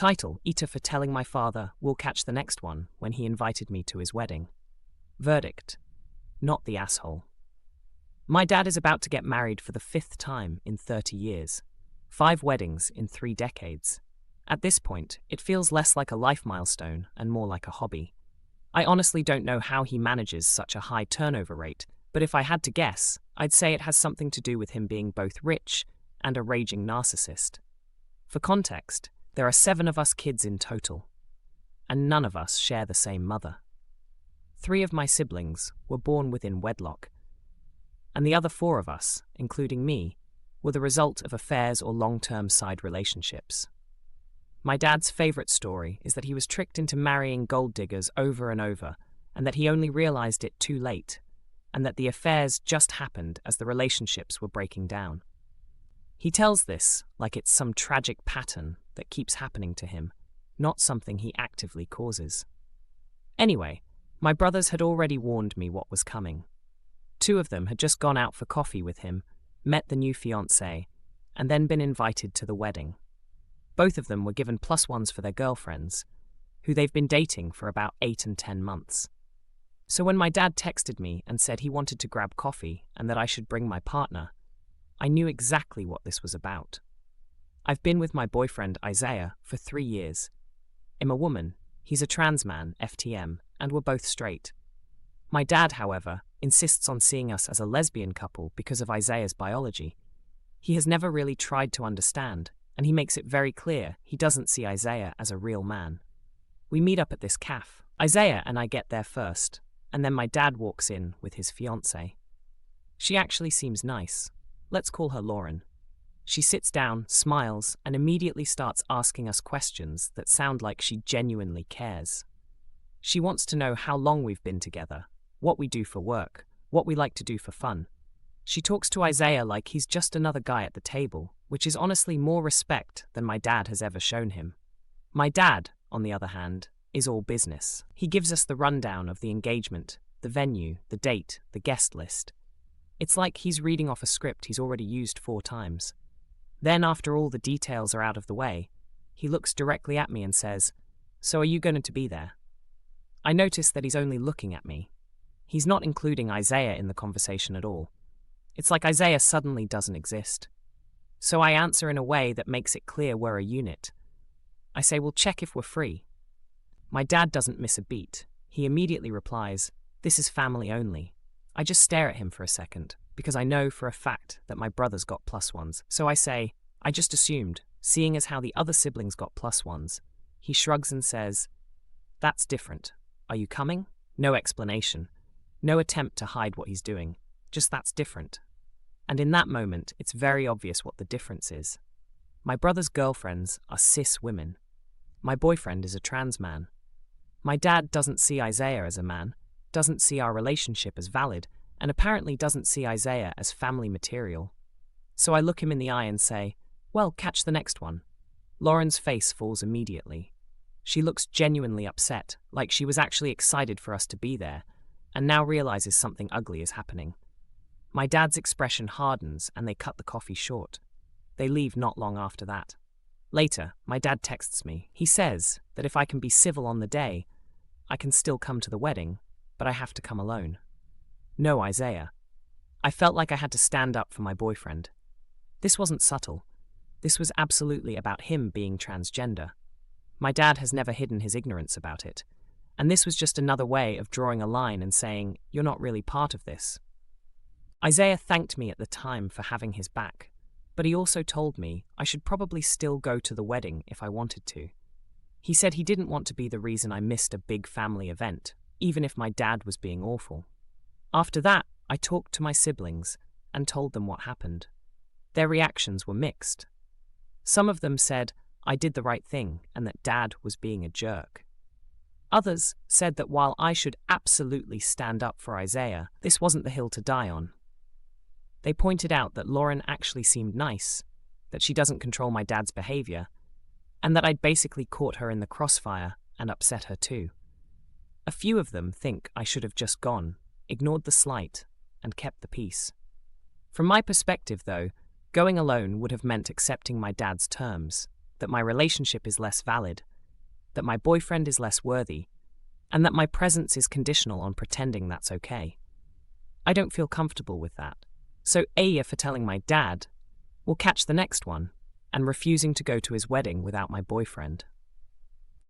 Title: AITA for telling my father we'll catch the next one when he invited me to his wedding. Verdict: not the asshole. My dad is about to get married for the 5th time in 30 years. 5 weddings in 3 decades. At this point, it feels less like a life milestone and more like a hobby. I honestly don't know how he manages such a high turnover rate, but if I had to guess, I'd say it has something to do with him being both rich and a raging narcissist. For context, there are 7 of us kids in total, and none of us share the same mother. 3 of my siblings were born within wedlock, and the other 4 of us, including me, were the result of affairs or long-term side relationships. My dad's favorite story is that he was tricked into marrying gold diggers over and over, and that he only realized it too late, and that the affairs just happened as the relationships were breaking down. He tells this like it's some tragic pattern that keeps happening to him, not something he actively causes. Anyway, my brothers had already warned me what was coming. 2 of them had just gone out for coffee with him, met the new fiancé, and then been invited to the wedding. Both of them were given +1s for their girlfriends, who they've been dating for about 8 and 10 months. So when my dad texted me and said he wanted to grab coffee and that I should bring my partner, I knew exactly what this was about. I've been with my boyfriend Isaiah for 3 years. I'm a woman, he's a trans man, FTM, and we're both straight. My dad, however, insists on seeing us as a lesbian couple because of Isaiah's biology. He has never really tried to understand, and he makes it very clear he doesn't see Isaiah as a real man. We meet up at this cafe. Isaiah and I get there first, and then my dad walks in with his fiancée. She actually seems nice. Let's call her Lauren. She sits down, smiles, and immediately starts asking us questions that sound like she genuinely cares. She wants to know how long we've been together, what we do for work, what we like to do for fun. She talks to Isaiah like he's just another guy at the table, which is honestly more respect than my dad has ever shown him. My dad, on the other hand, is all business. He gives us the rundown of the engagement, the venue, the date, the guest list. It's like he's reading off a script he's already used 4 times. Then, after all the details are out of the way, he looks directly at me and says, "So are you going to be there?" I notice that he's only looking at me. He's not including Isaiah in the conversation at all. It's like Isaiah suddenly doesn't exist. So I answer in a way that makes it clear we're a unit. I say, "We'll check if we're free." My dad doesn't miss a beat. He immediately replies, "This is family only." I just stare at him for a second, because I know for a fact that my brothers got +1s. So I say, "I just assumed, seeing as how the other siblings got +1s." He shrugs and says, "That's different. Are you coming?" No explanation. No attempt to hide what he's doing. Just that's different. And in that moment, it's very obvious what the difference is. My brother's girlfriends are cis women. My boyfriend is a trans man. My dad doesn't see Isaiah as a man, doesn't see our relationship as valid, and apparently doesn't see Isaiah as family material. So I look him in the eye and say, "Well, catch the next one." Lauren's face falls immediately. She looks genuinely upset, like she was actually excited for us to be there, and now realizes something ugly is happening. My dad's expression hardens and they cut the coffee short. They leave not long after that. Later, my dad texts me. He says that if I can be civil on the day, I can still come to the wedding, but I have to come alone. No Isaiah. I felt like I had to stand up for my boyfriend. This wasn't subtle. This was absolutely about him being transgender. My dad has never hidden his ignorance about it, and this was just another way of drawing a line and saying, "You're not really part of this." Isaiah thanked me at the time for having his back, but he also told me I should probably still go to the wedding if I wanted to. He said he didn't want to be the reason I missed a big family event, even if my dad was being awful. After that, I talked to my siblings and told them what happened. Their reactions were mixed. Some of them said I did the right thing and that Dad was being a jerk. Others said that while I should absolutely stand up for Isaiah, this wasn't the hill to die on. They pointed out that Lauren actually seemed nice, that she doesn't control my dad's behavior, and that I'd basically caught her in the crossfire and upset her too. A few of them think I should have just gone, ignored the slight, and kept the peace. From my perspective, though, going alone would have meant accepting my dad's terms, that my relationship is less valid, that my boyfriend is less worthy, and that my presence is conditional on pretending that's okay. I don't feel comfortable with that. So AITA for telling my dad will catch the next one and refusing to go to his wedding without my boyfriend.